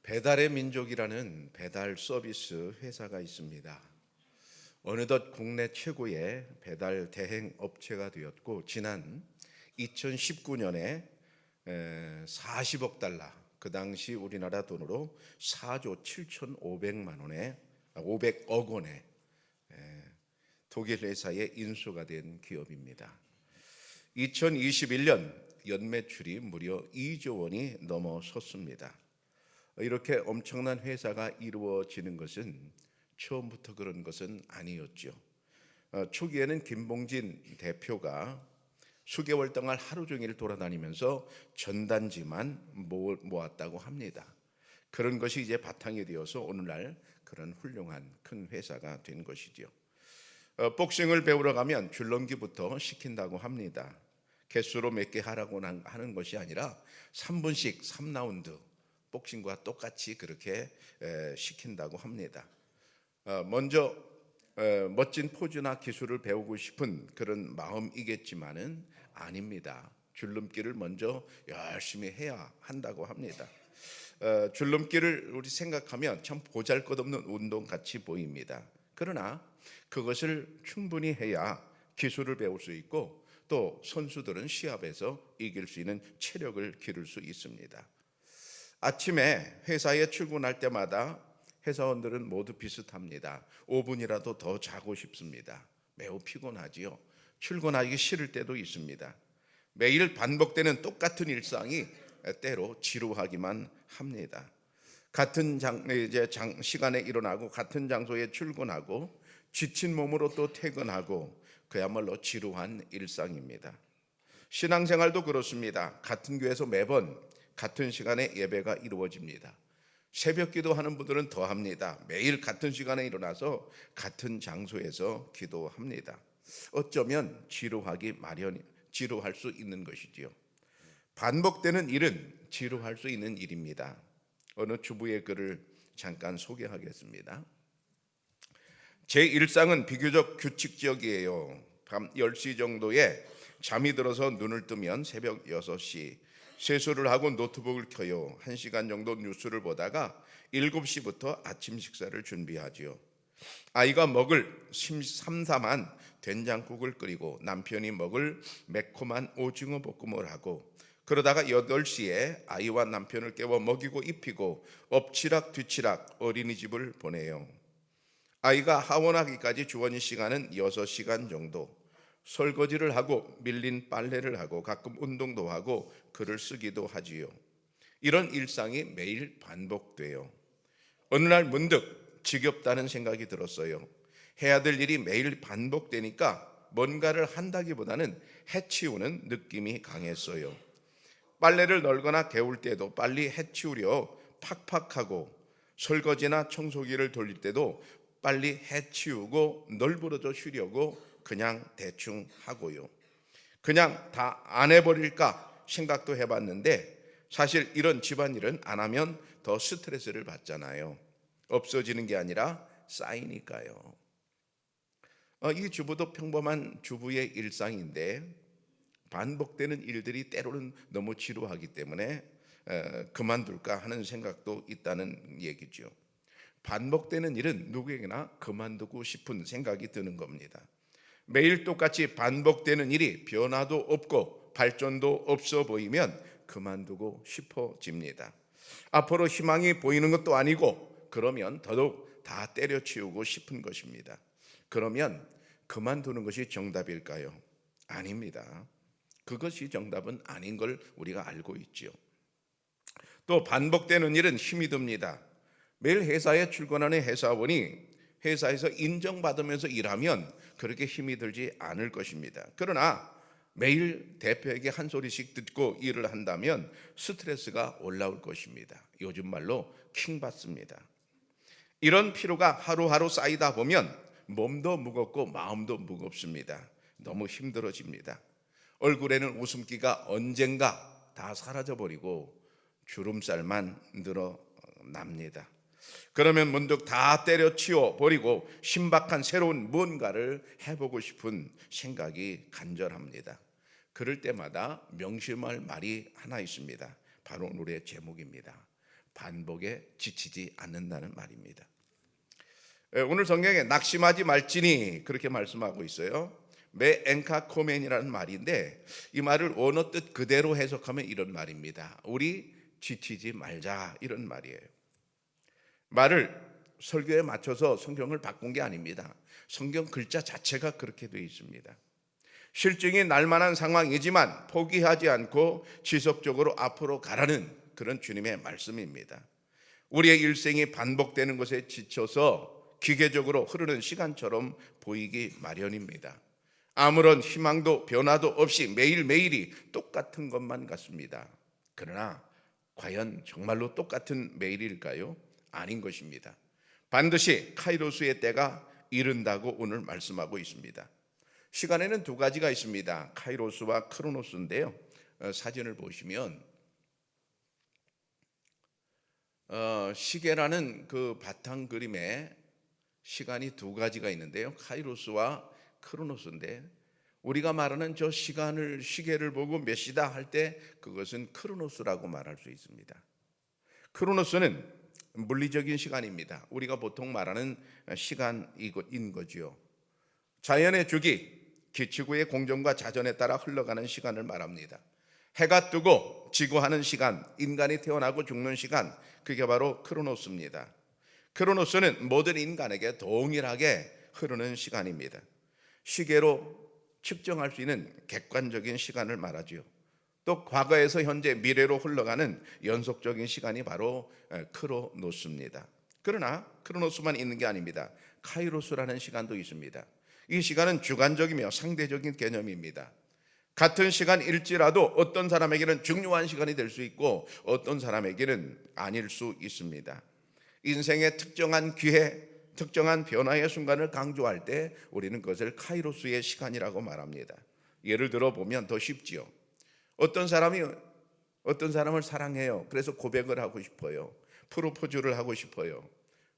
배달의 민족이라는 배달 서비스 회사가 있습니다. 어느덧 국내 최고의 배달 대행 업체가 되었고, 지난 2019년에 40억 달러, 그 당시 우리나라 돈으로 4조 7,500만 원에 500억 원의 독일 회사에 인수가 된 기업입니다. 2021년 연매출이 무려 2조 원이 넘어섰습니다. 이렇게 엄청난 회사가 이루어지는 것은 처음부터 그런 것은 아니었죠. 초기에는 김봉진 대표가 수개월 동안 하루 종일 돌아다니면서 전단지만 모았다고 합니다. 그런 것이 이제 바탕이 되어서 오늘날 그런 훌륭한 큰 회사가 된 것이죠. 복싱을 배우러 가면 줄넘기부터 시킨다고 합니다. 개수로 몇 개 하라고 하는 것이 아니라 3분씩 3라운드 복싱과 똑같이 그렇게 시킨다고 합니다. 먼저 멋진 포즈나 기술을 배우고 싶은 그런 마음이겠지만은 아닙니다. 줄넘기를 먼저 열심히 해야 한다고 합니다. 줄넘기를 우리 생각하면 참 보잘것없는 운동 같이 보입니다. 그러나 그것을 충분히 해야 기술을 배울 수 있고, 또 선수들은 시합에서 이길 수 있는 체력을 기를 수 있습니다. 아침에 회사에 출근할 때마다 회사원들은 모두 비슷합니다. 5분이라도 더 자고 싶습니다. 매우 피곤하지요. 출근하기 싫을 때도 있습니다. 매일 반복되는 똑같은 일상이 때로 지루하기만 합니다. 같은 시간에 일어나고 같은 장소에 출근하고 지친 몸으로 또 퇴근하고, 그야말로 지루한 일상입니다. 신앙생활도 그렇습니다. 같은 교회에서 매번 같은 시간에 예배가 이루어집니다. 새벽 기도하는 분들은 더 합니다. 매일 같은 시간에 일어나서 같은 장소에서 기도합니다. 어쩌면 지루할 수 있는 것이지요. 반복되는 일은 지루할 수 있는 일입니다. 어느 주부의 글을 잠깐 소개하겠습니다. 제 일상은 비교적 규칙적이에요. 밤 10시 정도에 잠이 들어서 눈을 뜨면 새벽 6시, 세수를 하고 노트북을 켜요. 1시간 정도 뉴스를 보다가 7시부터 아침 식사를 준비하지요. 아이가 먹을 삼삼한 된장국을 끓이고 남편이 먹을 매콤한 오징어 볶음을 하고, 그러다가 8시에 아이와 남편을 깨워 먹이고 입히고 엎치락 뒤치락 어린이집을 보내요. 아이가 하원하기까지 주어진 시간은 6시간 정도. 설거지를 하고 밀린 빨래를 하고 가끔 운동도 하고 글을 쓰기도 하지요. 이런 일상이 매일 반복돼요. 어느 날 문득 지겹다는 생각이 들었어요. 해야 될 일이 매일 반복되니까 뭔가를 한다기보다는 해치우는 느낌이 강했어요. 빨래를 널거나 개울 때도 빨리 해치우려 팍팍하고, 설거지나 청소기를 돌릴 때도 빨리 해치우고 널브러져 쉬려고 그냥 대충 하고요. 그냥 다 안 해버릴까 생각도 해봤는데, 사실 이런 집안일은 안 하면 더 스트레스를 받잖아요. 없어지는 게 아니라 쌓이니까요. 이 주부도 평범한 주부의 일상인데, 반복되는 일들이 때로는 너무 지루하기 때문에 그만둘까 하는 생각도 있다는 얘기죠. 반복되는 일은 누구에게나 그만두고 싶은 생각이 드는 겁니다. 매일 똑같이 반복되는 일이 변화도 없고 발전도 없어 보이면 그만두고 싶어집니다. 앞으로 희망이 보이는 것도 아니고, 그러면 더더욱 다 때려치우고 싶은 것입니다. 그러면 그만두는 것이 정답일까요? 아닙니다. 그것이 정답은 아닌 걸 우리가 알고 있죠. 또 반복되는 일은 힘이 듭니다. 매일 회사에 출근하는 회사원이 회사에서 인정받으면서 일하면 그렇게 힘이 들지 않을 것입니다. 그러나 매일 대표에게 한 소리씩 듣고 일을 한다면 스트레스가 올라올 것입니다. 요즘 말로 킹받습니다. 이런 피로가 하루하루 쌓이다 보면 몸도 무겁고 마음도 무겁습니다. 너무 힘들어집니다. 얼굴에는 웃음기가 언젠가 다 사라져버리고 주름살만 늘어납니다. 그러면 문득 다 때려치워 버리고 신박한 새로운 뭔가를 해보고 싶은 생각이 간절합니다. 그럴 때마다 명심할 말이 하나 있습니다. 바로 노래 제목입니다. 반복에 지치지 않는다는 말입니다. 오늘 성경에 낙심하지 말지니 그렇게 말씀하고 있어요. 메 엔카코멘이라는 말인데 이 말을 원어 뜻 그대로 해석하면 이런 말입니다. 우리 지치지 말자, 이런 말이에요. 말을 설교에 맞춰서 성경을 바꾼 게 아닙니다. 성경 글자 자체가 그렇게 되어 있습니다. 실증이 날 만한 상황이지만 포기하지 않고 지속적으로 앞으로 가라는 그런 주님의 말씀입니다. 우리의 일생이 반복되는 것에 지쳐서 기계적으로 흐르는 시간처럼 보이기 마련입니다. 아무런 희망도 변화도 없이 매일매일이 똑같은 것만 같습니다. 그러나 과연 정말로 똑같은 매일일까요? 아닌 것입니다. 반드시 카이로스의 때가 이른다고 오늘 말씀하고 있습니다. 시간에는 두 가지가 있습니다. 카이로스와 크로노스인데요. 사진을 보시면 시계라는 그 바탕 그림에 시간이 두 가지가 있는데요. 카이로스와 크로노스인데 우리가 말하는 저 시계를 보고 몇 시다 할 때 그것은 크로노스라고 말할 수 있습니다. 크로노스는 물리적인 시간입니다. 우리가 보통 말하는 시간인 거지요. 자연의 주기, 기지구의 공정과 자전에 따라 흘러가는 시간을 말합니다. 해가 뜨고 지고 하는 시간, 인간이 태어나고 죽는 시간, 그게 바로 크로노스입니다. 크로노스는 모든 인간에게 동일하게 흐르는 시간입니다. 시계로 측정할 수 있는 객관적인 시간을 말하지요. 또 과거에서 현재, 미래로 흘러가는 연속적인 시간이 바로 크로노스입니다. 그러나 크로노스만 있는 게 아닙니다. 카이로스라는 시간도 있습니다. 이 시간은 주관적이며 상대적인 개념입니다. 같은 시간일지라도 어떤 사람에게는 중요한 시간이 될 수 있고 어떤 사람에게는 아닐 수 있습니다. 인생의 특정한 기회, 특정한 변화의 순간을 강조할 때 우리는 그것을 카이로스의 시간이라고 말합니다. 예를 들어 보면 더 쉽지요. 어떤 사람을 사랑해요. 그래서 고백을 하고 싶어요. 프로포즈를 하고 싶어요.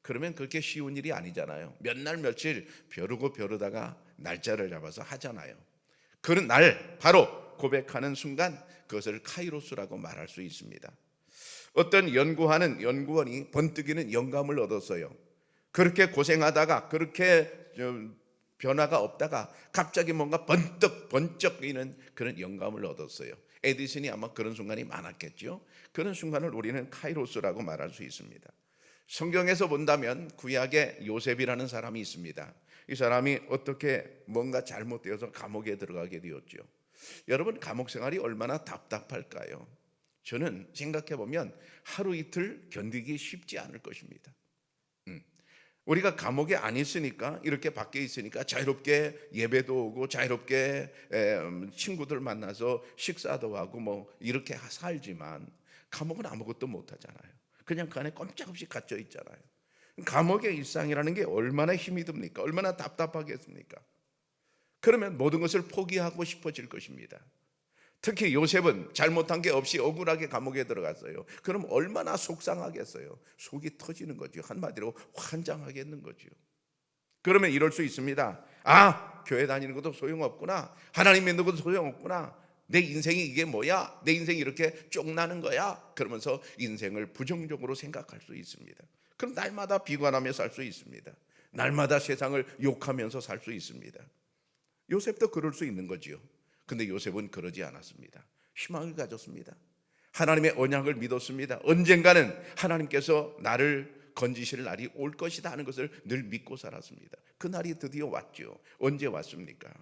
그러면 그렇게 쉬운 일이 아니잖아요. 몇 날 며칠 벼르다가 날짜를 잡아서 하잖아요. 그런 날 바로 고백하는 순간 그것을 카이로스라고 말할 수 있습니다. 어떤 연구하는 연구원이 번뜩이는 영감을 얻었어요. 그렇게 고생하다가 그렇게 변화가 없다가 갑자기 뭔가 번쩍 이는 그런 영감을 얻었어요. 에디슨이 아마 그런 순간이 많았겠죠. 그런 순간을 우리는 카이로스라고 말할 수 있습니다. 성경에서 본다면 구약에 요셉이라는 사람이 있습니다. 이 사람이 어떻게 뭔가 잘못되어서 감옥에 들어가게 되었죠. 여러분, 감옥 생활이 얼마나 답답할까요? 저는 생각해 보면 하루 이틀 견디기 쉽지 않을 것입니다. 우리가 감옥에 안 있으니까, 이렇게 밖에 있으니까 자유롭게 예배도 오고 자유롭게 친구들 만나서 식사도 하고 뭐 이렇게 살지만 감옥은 아무것도 못 하잖아요. 그냥 그 안에 꼼짝없이 갇혀 있잖아요. 감옥의 일상이라는 게 얼마나 힘이 듭니까? 얼마나 답답하겠습니까? 그러면 모든 것을 포기하고 싶어질 것입니다. 특히 요셉은 잘못한 게 없이 억울하게 감옥에 들어갔어요. 그럼 얼마나 속상하겠어요. 속이 터지는 거죠. 한마디로 환장하겠는 거죠. 그러면 이럴 수 있습니다. 교회 다니는 것도 소용없구나. 하나님 믿는 것도 소용없구나. 내 인생이 이게 뭐야? 내 인생이 이렇게 쪽나는 거야? 그러면서 인생을 부정적으로 생각할 수 있습니다. 그럼 날마다 비관하며 살 수 있습니다. 날마다 세상을 욕하면서 살 수 있습니다. 요셉도 그럴 수 있는 거지요. 근데 요셉은 그러지 않았습니다. 희망을 가졌습니다. 하나님의 언약을 믿었습니다. 언젠가는 하나님께서 나를 건지실 날이 올 것이다 하는 것을 늘 믿고 살았습니다. 그 날이 드디어 왔죠. 언제 왔습니까?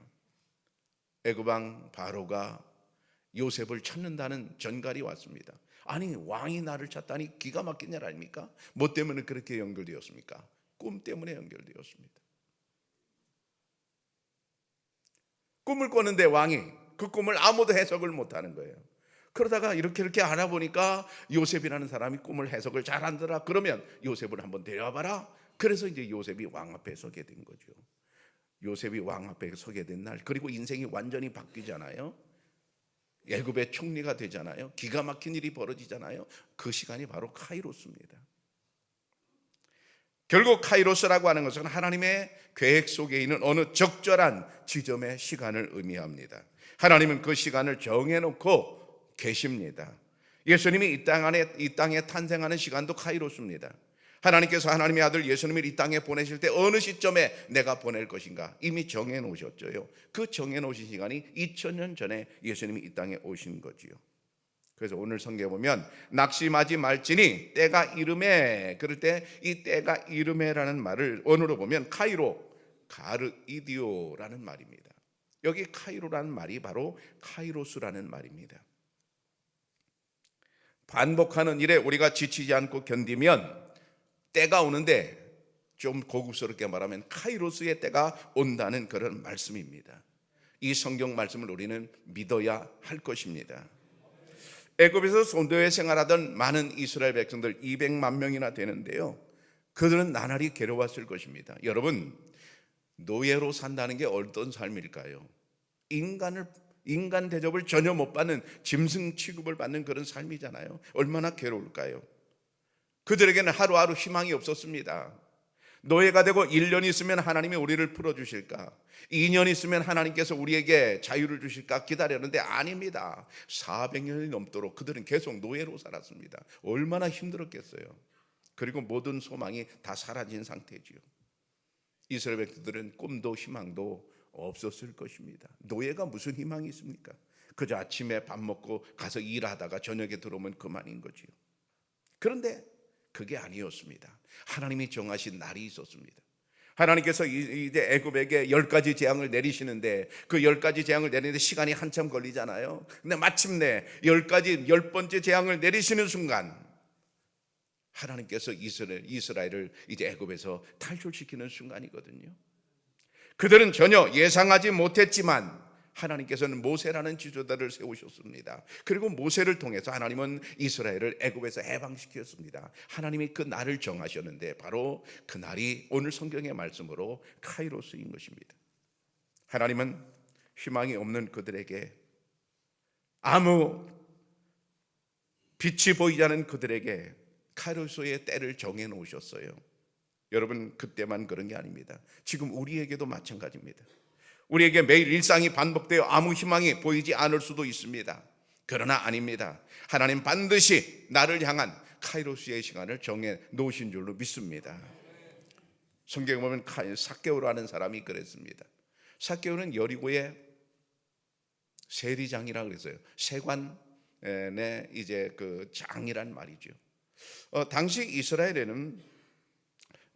애굽왕 바로가 요셉을 찾는다는 전갈이 왔습니다. 아니, 왕이 나를 찾다니 기가 막힌 일 아닙니까? 뭐 때문에 그렇게 연결되었습니까? 꿈 때문에 연결되었습니다. 꿈을 꿨는데 왕이 그 꿈을 아무도 해석을 못하는 거예요. 그러다가 이렇게 알아보니까 요셉이라는 사람이 꿈을 해석을 잘한더라. 그러면 요셉을 한번 데려와봐라. 그래서 이제 요셉이 왕 앞에 서게 된 거죠. 요셉이 왕 앞에 서게 된 날, 그리고 인생이 완전히 바뀌잖아요. 애굽의 총리가 되잖아요. 기가 막힌 일이 벌어지잖아요. 그 시간이 바로 카이로스입니다. 결국 카이로스라고 하는 것은 하나님의 계획 속에 있는 어느 적절한 지점의 시간을 의미합니다. 하나님은 그 시간을 정해놓고 계십니다. 예수님이 이 땅에 탄생하는 시간도 카이로스입니다. 하나님께서 하나님의 아들 예수님을 이 땅에 보내실 때 어느 시점에 내가 보낼 것인가 이미 정해 놓으셨죠. 그 정해 놓으신 시간이 2000년 전에 예수님이 이 땅에 오신 거지요. 그래서 오늘 성경에 보면 낙심하지 말지니 때가 이르매, 그럴 때 이 때가 이르매라는 말을 언어로 보면 카이로 가르이디오라는 말입니다. 여기 카이로라는 말이 바로 카이로스라는 말입니다. 반복하는 일에 우리가 지치지 않고 견디면 때가 오는데, 좀 고급스럽게 말하면 카이로스의 때가 온다는 그런 말씀입니다. 이 성경 말씀을 우리는 믿어야 할 것입니다. 애굽에서 선도에 생활하던 많은 이스라엘 백성들 200만 명이나 되는데요, 그들은 나날이 괴로웠을 것입니다. 여러분, 노예로 산다는 게 어떤 삶일까요? 인간 대접을 전혀 못 받는 짐승 취급을 받는 그런 삶이잖아요. 얼마나 괴로울까요? 그들에게는 하루하루 희망이 없었습니다. 노예가 되고 1년 있으면 하나님이 우리를 풀어주실까, 2년 있으면 하나님께서 우리에게 자유를 주실까 기다렸는데 아닙니다. 400년이 넘도록 그들은 계속 노예로 살았습니다. 얼마나 힘들었겠어요. 그리고 모든 소망이 다 사라진 상태지요. 이스라엘 백성들은 꿈도 희망도 없었을 것입니다. 노예가 무슨 희망이 있습니까? 그저 아침에 밥 먹고 가서 일하다가 저녁에 들어오면 그만인 거지요. 그런데 그게 아니었습니다. 하나님이 정하신 날이 있었습니다. 하나님께서 이제 애굽에게 10가지 재앙을 내리시는데, 그 10가지 재앙을 내리는데 시간이 한참 걸리잖아요. 근데 마침내 10번째 재앙을 내리시는 순간 하나님께서 이스라엘을 이제 애굽에서 탈출시키는 순간이거든요. 그들은 전혀 예상하지 못했지만 하나님께서는 모세라는 지도자를 세우셨습니다. 그리고 모세를 통해서 하나님은 이스라엘을 애굽에서 해방시켰습니다. 하나님이 그 날을 정하셨는데 바로 그 날이 오늘 성경의 말씀으로 카이로스인 것입니다. 하나님은 희망이 없는 그들에게, 아무 빛이 보이지 않는 그들에게 카이로스의 때를 정해 놓으셨어요. 여러분, 그때만 그런 게 아닙니다. 지금 우리에게도 마찬가지입니다. 우리에게 매일 일상이 반복되어 아무 희망이 보이지 않을 수도 있습니다. 그러나 아닙니다. 하나님 반드시 나를 향한 카이로스의 시간을 정해 놓으신 줄로 믿습니다. 성경에 보면 삭개오라는 사람이 그랬습니다. 삭개오는 여리고의 세리장이라고 그랬어요. 세관의 이제 그 장이란 말이죠. 당시 이스라엘에는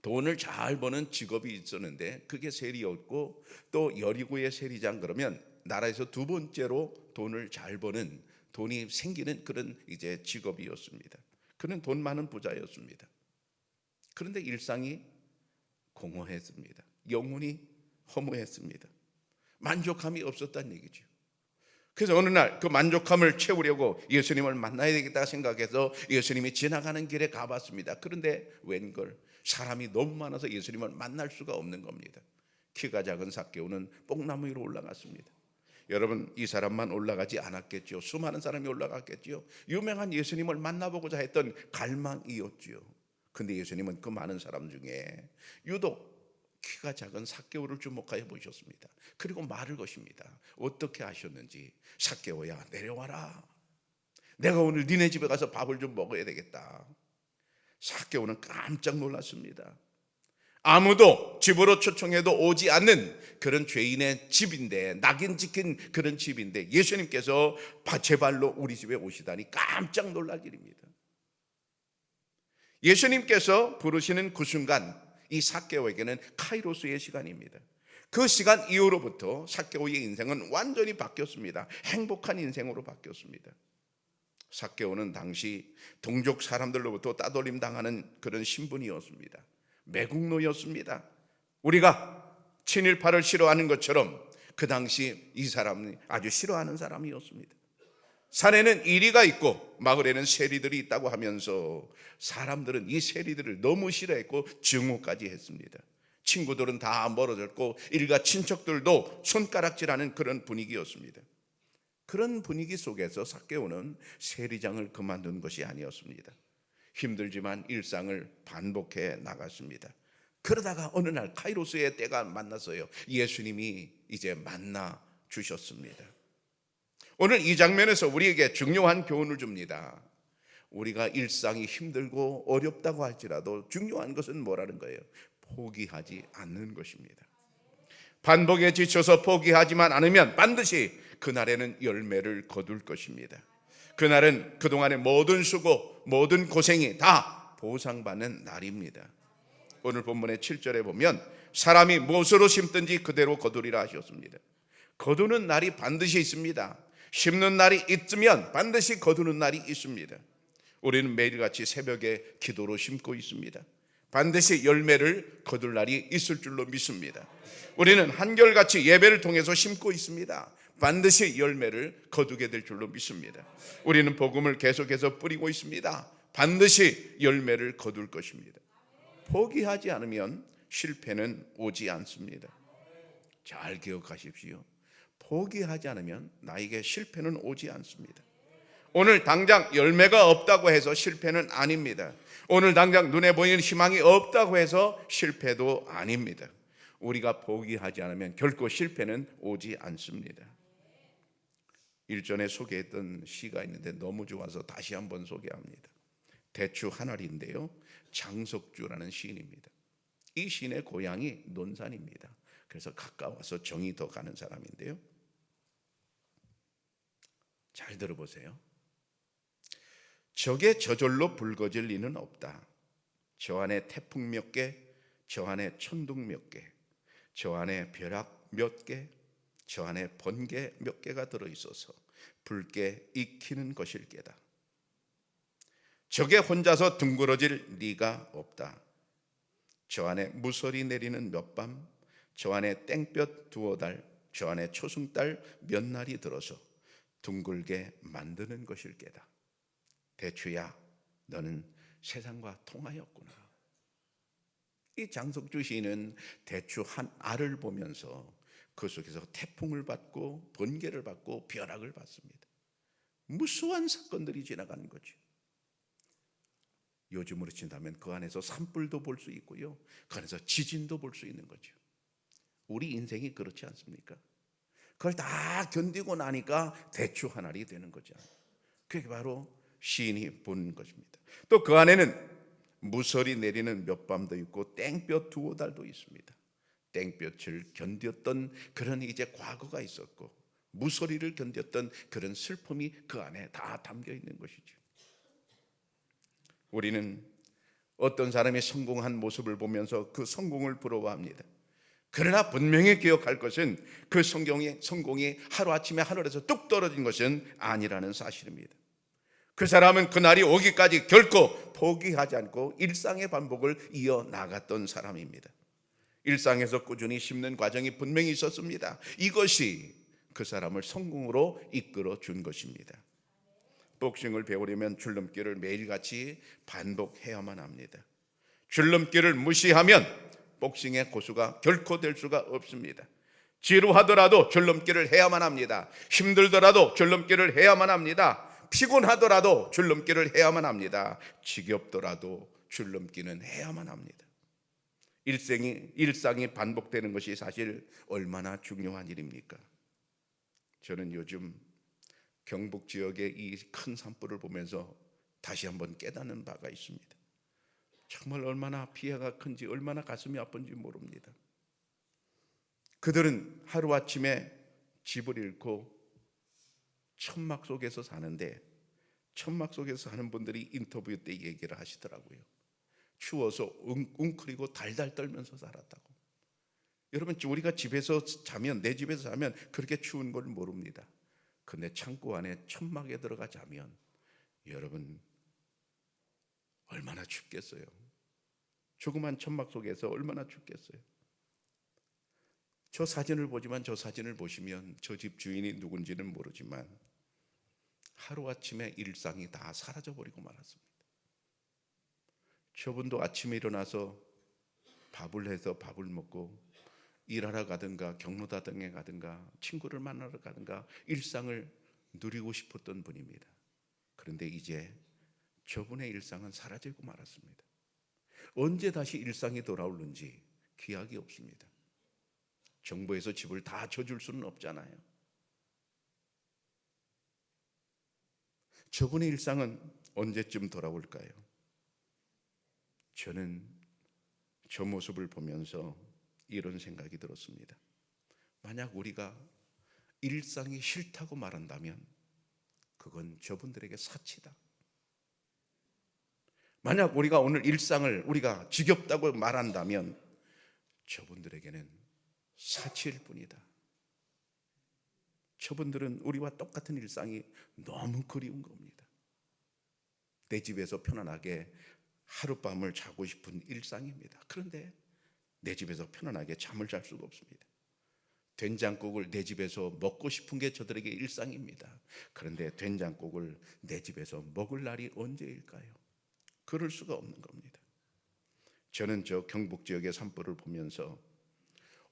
돈을 잘 버는 직업이 있었는데 그게 세리였고, 또 여리고의 세리장, 그러면 나라에서 두 번째로 돈을 잘 버는, 돈이 생기는 그런 이제 직업이었습니다. 그는 돈 많은 부자였습니다. 그런데 일상이 공허했습니다. 영혼이 허무했습니다. 만족함이 없었다는 얘기죠. 그래서 어느 날 그 만족함을 채우려고 예수님을 만나야 되겠다 생각해서 예수님이 지나가는 길에 가봤습니다. 그런데 웬걸, 사람이 너무 많아서 예수님을 만날 수가 없는 겁니다. 키가 작은 삭개오는 뽕나무 위로 올라갔습니다. 여러분, 이 사람만 올라가지 않았겠죠. 수많은 사람이 올라갔겠죠. 유명한 예수님을 만나보고자 했던 갈망이었죠. 근데 예수님은 그 많은 사람 중에 유독 키가 작은 삭개오를 주목하여 보셨습니다. 그리고 말을 것입니다. 어떻게 하셨는지, 삭개오야 내려와라. 내가 오늘 니네 집에 가서 밥을 좀 먹어야 되겠다. 삭개오는 깜짝 놀랐습니다. 아무도 집으로 초청해도 오지 않는 그런 죄인의 집인데, 낙인 찍힌 그런 집인데 예수님께서 제 발로 우리 집에 오시다니 깜짝 놀랄 일입니다. 예수님께서 부르시는 그 순간 이 삭개오에게는 카이로스의 시간입니다. 그 시간 이후로부터 삭개오의 인생은 완전히 바뀌었습니다. 행복한 인생으로 바뀌었습니다. 삭개오는 당시 동족 사람들로부터 따돌림 당하는 그런 신분이었습니다. 매국노였습니다. 우리가 친일파를 싫어하는 것처럼 그 당시 이 사람은 아주 싫어하는 사람이었습니다. 산에는 이리가 있고 마을에는 세리들이 있다고 하면서 사람들은 이 세리들을 너무 싫어했고 증오까지 했습니다. 친구들은 다 멀어졌고 일가 친척들도 손가락질하는 그런 분위기였습니다. 그런 분위기 속에서 삭개오는 세리장을 그만둔 것이 아니었습니다. 힘들지만 일상을 반복해 나갔습니다. 그러다가 어느 날 카이로스의 때가 만났어요. 예수님이 이제 만나 주셨습니다. 오늘 이 장면에서 우리에게 중요한 교훈을 줍니다. 우리가 일상이 힘들고 어렵다고 할지라도 중요한 것은 뭐라는 거예요? 포기하지 않는 것입니다. 반복에 지쳐서 포기하지만 않으면 반드시 그날에는 열매를 거둘 것입니다. 그날은 그동안의 모든 수고, 모든 고생이 다 보상받는 날입니다. 오늘 본문의 7절에 보면 사람이 무엇으로 심든지 그대로 거두리라 하셨습니다. 거두는 날이 반드시 있습니다. 심는 날이 있으면 반드시 거두는 날이 있습니다. 우리는 매일같이 새벽에 기도로 심고 있습니다. 반드시 열매를 거둘 날이 있을 줄로 믿습니다. 우리는 한결같이 예배를 통해서 심고 있습니다. 반드시 열매를 거두게 될 줄로 믿습니다. 우리는 복음을 계속해서 뿌리고 있습니다. 반드시 열매를 거둘 것입니다. 포기하지 않으면 실패는 오지 않습니다. 잘 기억하십시오. 포기하지 않으면 나에게 실패는 오지 않습니다. 오늘 당장 열매가 없다고 해서 실패는 아닙니다. 오늘 당장 눈에 보이는 희망이 없다고 해서 실패도 아닙니다. 우리가 포기하지 않으면 결코 실패는 오지 않습니다. 일전에 소개했던 시가 있는데 너무 좋아서 다시 한번 소개합니다. 대추 한 알인데요, 장석주라는 시인입니다. 이 시인의 고향이 논산입니다. 그래서 가까워서 정이 더 가는 사람인데요, 잘 들어보세요. 적의 저절로 붉어질 리는 없다. 저 안에 태풍 몇 개, 저 안에 천둥 몇 개, 저 안에 벼락 몇 개, 저 안에 번개 몇 개가 들어있어서 붉게 익히는 것일 게다. 적에 혼자서 둥그러질 리가 없다. 저 안에 무설이 내리는 몇 밤, 저 안에 땡볕 두어 달, 저 안에 초승달 몇 날이 들어서 둥글게 만드는 것일 게다. 대추야, 너는 세상과 통하였구나. 이 장석주 시인은 대추 한 알을 보면서 그 속에서 태풍을 받고 번개를 받고 벼락을 받습니다. 무수한 사건들이 지나가는 거죠. 요즘으로 친다면 그 안에서 산불도 볼 수 있고요, 그 안에서 지진도 볼 수 있는 거죠. 우리 인생이 그렇지 않습니까? 그걸 다 견디고 나니까 대추 한 알이 되는 거죠. 그게 바로 시인이 본 것입니다. 또 그 안에는 무설이 내리는 몇 밤도 있고 땡볕 두어 달도 있습니다. 땡볕을 견뎠던 그런 이제 과거가 있었고, 무설이를 견뎠던 그런 슬픔이 그 안에 다 담겨 있는 것이죠. 우리는 어떤 사람이 성공한 모습을 보면서 그 성공을 부러워합니다. 그러나 분명히 기억할 것은 그 성공이 하루아침에 하늘에서 뚝 떨어진 것은 아니라는 사실입니다. 그 사람은 그날이 오기까지 결코 포기하지 않고 일상의 반복을 이어나갔던 사람입니다. 일상에서 꾸준히 심는 과정이 분명히 있었습니다. 이것이 그 사람을 성공으로 이끌어 준 것입니다. 복싱을 배우려면 줄넘기를 매일같이 반복해야만 합니다. 줄넘기를 무시하면 복싱의 고수가 결코 될 수가 없습니다. 지루하더라도 줄넘기를 해야만 합니다. 힘들더라도 줄넘기를 해야만 합니다. 피곤하더라도 줄넘기를 해야만 합니다. 지겹더라도 줄넘기는 해야만 합니다. 일상이 반복되는 것이 사실 얼마나 중요한 일입니까? 저는 요즘 경북 지역의 이 큰 산불을 보면서 다시 한번 깨닫는 바가 있습니다. 정말 얼마나 피해가 큰지, 얼마나 가슴이 아픈지 모릅니다. 그들은 하루아침에 집을 잃고 천막 속에서 사는데, 천막 속에서 사는 분들이 인터뷰 때 얘기를 하시더라고요. 추워서 웅크리고 달달 떨면서 살았다고. 여러분, 우리가 집에서 자면, 내 집에서 자면 그렇게 추운 걸 모릅니다. 근데 창고 안에 천막에 들어가 자면 여러분 얼마나 춥겠어요. 조그만 천막 속에서 얼마나 춥겠어요. 저 사진을 보지만, 저 사진을 보시면 저 집 주인이 누군지는 모르지만 하루아침에 일상이 다 사라져버리고 말았습니다. 저분도 아침에 일어나서 밥을 해서 밥을 먹고 일하러 가든가 경로다 등에 가든가 친구를 만나러 가든가 일상을 누리고 싶었던 분입니다. 그런데 이제 저분의 일상은 사라지고 말았습니다. 언제 다시 일상이 돌아올는지 기약이 없습니다. 정부에서 집을 다 줘줄 수는 없잖아요. 저분의 일상은 언제쯤 돌아올까요? 저는 저 모습을 보면서 이런 생각이 들었습니다. 만약 우리가 일상이 싫다고 말한다면 그건 저분들에게 사치다. 만약 우리가 오늘 일상을 우리가 지겹다고 말한다면 저분들에게는 사치일 뿐이다. 저분들은 우리와 똑같은 일상이 너무 그리운 겁니다. 내 집에서 편안하게 하룻밤을 자고 싶은 일상입니다. 그런데 내 집에서 편안하게 잠을 잘 수가 없습니다. 된장국을 내 집에서 먹고 싶은 게 저들에게 일상입니다. 그런데 된장국을 내 집에서 먹을 날이 언제일까요? 그럴 수가 없는 겁니다. 저는 저 경북 지역의 산불을 보면서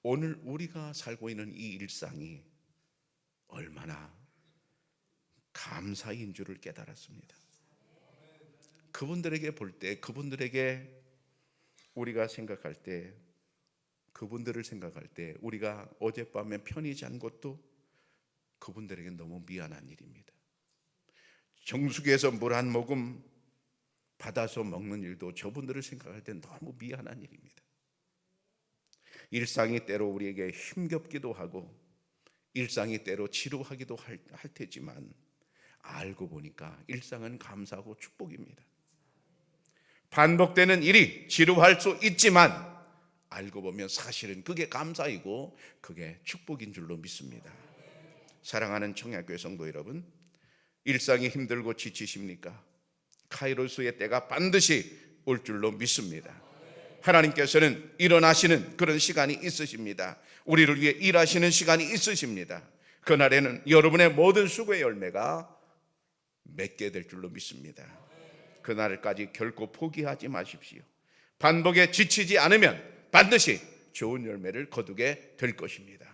오늘 우리가 살고 있는 이 일상이 얼마나 감사인 줄을 깨달았습니다. 그분들에게 볼 때, 그분들에게 우리가 생각할 때, 그분들을 생각할 때 우리가 어젯밤에 편히 잔 것도 그분들에게 너무 미안한 일입니다. 정수기에서 물 한 모금 받아서 먹는 일도 저분들을 생각할 때 너무 미안한 일입니다. 일상이 때로 우리에게 힘겹기도 하고 일상이 때로 지루하기도 할 테지만 알고 보니까 일상은 감사하고 축복입니다. 반복되는 일이 지루할 수 있지만 알고 보면 사실은 그게 감사이고 그게 축복인 줄로 믿습니다. 사랑하는 청약교회 성도 여러분, 일상이 힘들고 지치십니까? 카이로스의 때가 반드시 올 줄로 믿습니다. 하나님께서는 일어나시는 그런 시간이 있으십니다. 우리를 위해 일하시는 시간이 있으십니다. 그날에는 여러분의 모든 수고의 열매가 맺게 될 줄로 믿습니다. 그날까지 결코 포기하지 마십시오. 반복에 지치지 않으면 반드시 좋은 열매를 거두게 될 것입니다.